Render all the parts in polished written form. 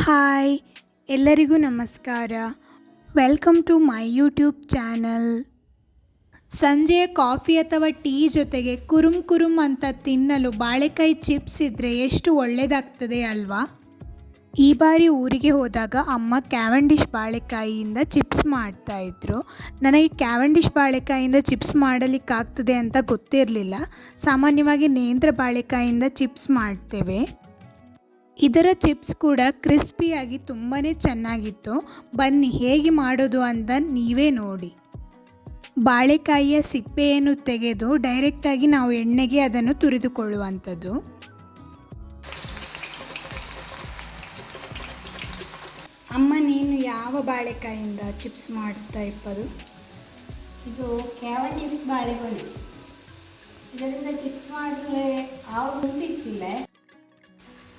Hi ಎಲ್ಲರಿಗೂ ನಮಸ್ಕಾರ. Welcome to my YouTube channel. ಸಂಜೆಯ ಕಾಫಿ ಅಥವಾ ಟೀ ಜೊತೆಗೆ ಕುರುಮ್ ಅಂತ ತಿನ್ನಲು ಬಾಳೆಕಾಯಿ ಚಿಪ್ಸ್ ಇದ್ದರೆ ಎಷ್ಟು ಒಳ್ಳೆಯದಾಗ್ತದೆ ಅಲ್ವಾ? ಈ ಬಾರಿ ಊರಿಗೆ ಹೋದಾಗ ಅಮ್ಮ ಕ್ಯಾವೆಂಡಿಶ್ ಬಾಳೆಕಾಯಿಯಿಂದ ಚಿಪ್ಸ್ ಮಾಡ್ತಾಯಿದ್ರು. ನನಗೆ ಕ್ಯಾವೆಂಡಿಶ್ ಬಾಳೆಕಾಯಿಯಿಂದ ಚಿಪ್ಸ್ ಮಾಡಲಿಕ್ಕಾಗ್ತದೆ ಅಂತ ಗೊತ್ತಿರಲಿಲ್ಲ. ಸಾಮಾನ್ಯವಾಗಿ ನೇಂದ್ರ ಬಾಳೆಕಾಯಿಯಿಂದ ಚಿಪ್ಸ್ ಮಾಡ್ತೇವೆ. ಇದರ ಚಿಪ್ಸ್ ಕೂಡ ಕ್ರಿಸ್ಪಿಯಾಗಿ ತುಂಬಾ ಚೆನ್ನಾಗಿತ್ತು. ಬನ್ನಿ ಹೇಗೆ ಮಾಡೋದು ಅಂತ ನೀವೇ ನೋಡಿ. ಬಾಳೆಕಾಯಿಯ ಸಿಪ್ಪೆಯನ್ನು ತೆಗೆದು ಡೈರೆಕ್ಟಾಗಿ ನಾವು ಎಣ್ಣೆಗೆ ಅದನ್ನು ತುರಿದುಕೊಳ್ಳುವಂಥದ್ದು. ಅಮ್ಮ, ನೀನು ಯಾವ ಬಾಳೆಕಾಯಿಯಿಂದ ಚಿಪ್ಸ್ ಮಾಡ್ತಾ ಇಪ್ಪದು? ಇದು ಕ್ಯಾವೆಂಡಿಶ್ ಬಾಳೆಗೊನೆ. ಇದರಿಂದ ಚಿಪ್ಸ್ ಮಾಡಲೇ ಆವಾಗ ಇತ್ತಿಲ್ಲ.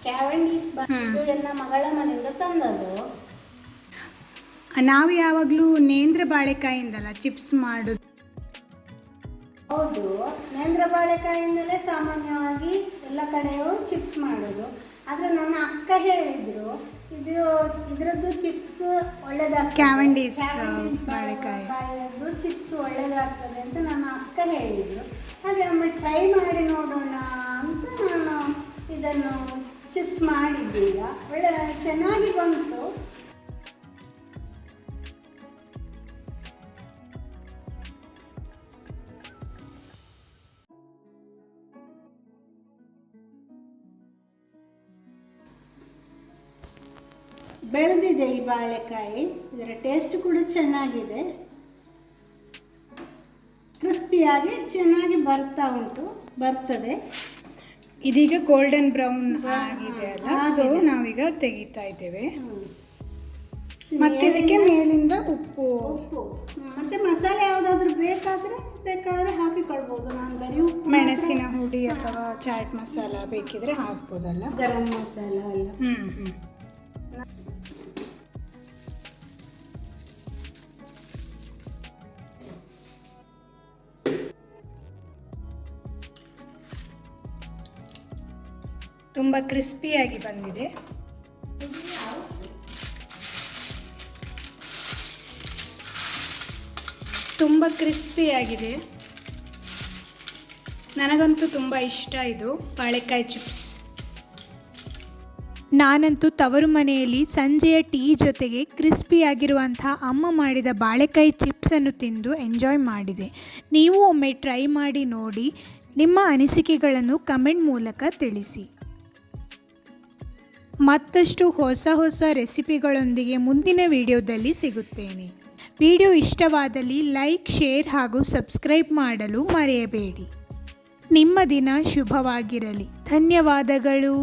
ಕ್ಯಾವೆಂಡಿಶ್ ಇದು ನನ್ನ ಮಗಳ ಮನೆಯಿಂದ ತಂದದ್ದು. ನಾವು ಯಾವಾಗಲೂ ನೇಂದ್ರ ಬಾಳೆಕಾಯಿಂದಲ್ಲ ಚಿಪ್ಸ್ ಮಾಡೋದು. ಹೌದು, ನೇಂದ್ರ ಬಾಳೆಕಾಯಿಂದಲೇ ಸಾಮಾನ್ಯವಾಗಿ ಎಲ್ಲ ಕಡೆಯೂ ಚಿಪ್ಸ್ ಮಾಡೋದು. ಆದರೆ ನನ್ನ ಅಕ್ಕ ಹೇಳಿದ್ರು ಇದರದ್ದು ಚಿಪ್ಸ್ ಒಳ್ಳೆದಾಗ್ತದೆ, ಕ್ಯಾವೆಂಡಿಶ್ ಬಾಳೆಕಾಯಿಯದ್ದು ಚಿಪ್ಸ್ ಒಳ್ಳೆದಾಗ್ತದೆ ಅಂತ ನನ್ನ ಅಕ್ಕ ಹೇಳಿದ್ರು. ಹಾಗೆ ಒಮ್ಮೆ ಟ್ರೈ ಮಾಡಿ ನೋಡೋಣ ಅಂತ ನಾನು ಇದನ್ನು ಚಿಪ್ಸ್ ಮಾಡಿದ್ದೀಗ. ಒಳ್ಳೆ ಚೆನ್ನಾಗಿ ಬಂತು. ಬೆಳೆದಿದೆ ಈ ಬಾಳೆಕಾಯಿ. ಇದರ ಟೇಸ್ಟ್ ಕೂಡ ಚೆನ್ನಾಗಿದೆ, ಕ್ರಿಸ್ಪಿಯಾಗಿ ಚೆನ್ನಾಗಿ ಬರ್ತದೆ. ಇದೀಗ ಗೋಲ್ಡನ್ ಬ್ರೌನ್ ಆಗಿದೆ ಅಲ್ಲ, ಸೊ ನಾವೀಗ ತೆಗಿತಾ ಇದ್ದೇವೆ. ಮತ್ತೆ ಇದಕ್ಕೆ ಮೇಲಿಂದ ಉಪ್ಪು ಮತ್ತೆ ಮಸಾಲೆ ಯಾವುದಾದ್ರೂ ಬೇಕಾದ್ರೆ ಹಾಕಿಕೊಳ್ಬೋದು. ನಾನು ಬರೀ ಮೆಣಸಿನ ಹುಡಿ ಅಥವಾ ಚಾಟ್ ಮಸಾಲ ಬೇಕಿದ್ರೆ ಹಾಕ್ಬೋದಲ್ಲ, ಗರಂ ಮಸಾಲ ಎಲ್ಲ. ತುಂಬ ಕ್ರಿಸ್ಪಿಯಾಗಿ ಬಂದಿದೆ. ತುಂಬ ಕ್ರಿಸ್ಪಿಯಾಗಿದೆ. ನನಗಂತೂ ತುಂಬ ಇಷ್ಟ ಇದು ಬಾಳೆಕಾಯಿ ಚಿಪ್ಸ್. ನಾನಂತೂ ತವರು ಮನೆಯಲ್ಲಿ ಸಂಜೆಯ ಟೀ ಜೊತೆಗೆ ಕ್ರಿಸ್ಪಿಯಾಗಿರುವಂಥ ಅಮ್ಮ ಮಾಡಿದ ಬಾಳೆಕಾಯಿ ಚಿಪ್ಸನ್ನು ತಿಂದು ಎಂಜಾಯ್ ಮಾಡಿದೆ. ನೀವು ಒಮ್ಮೆ ಟ್ರೈ ಮಾಡಿ ನೋಡಿ. ನಿಮ್ಮ ಅನಿಸಿಕೆಗಳನ್ನು ಕಮೆಂಟ್ ಮೂಲಕ ತಿಳಿಸಿ. ಮತ್ತಷ್ಟು ಹೊಸ ರೆಸಿಪಿಗಳೊಂದಿಗೆ ಮುಂದಿನ ವಿಡಿಯೋದಲ್ಲಿ ಸಿಗುತ್ತೇನೆ. ವಿಡಿಯೋ ಇಷ್ಟವಾದಲ್ಲಿ ಲೈಕ್, ಶೇರ್ ಹಾಗೂ ಸಬ್ಸ್ಕ್ರೈಬ್ ಮಾಡಲು ಮರೆಯಬೇಡಿ. ನಿಮ್ಮ ದಿನ ಶುಭವಾಗಿರಲಿ. ಧನ್ಯವಾದಗಳು.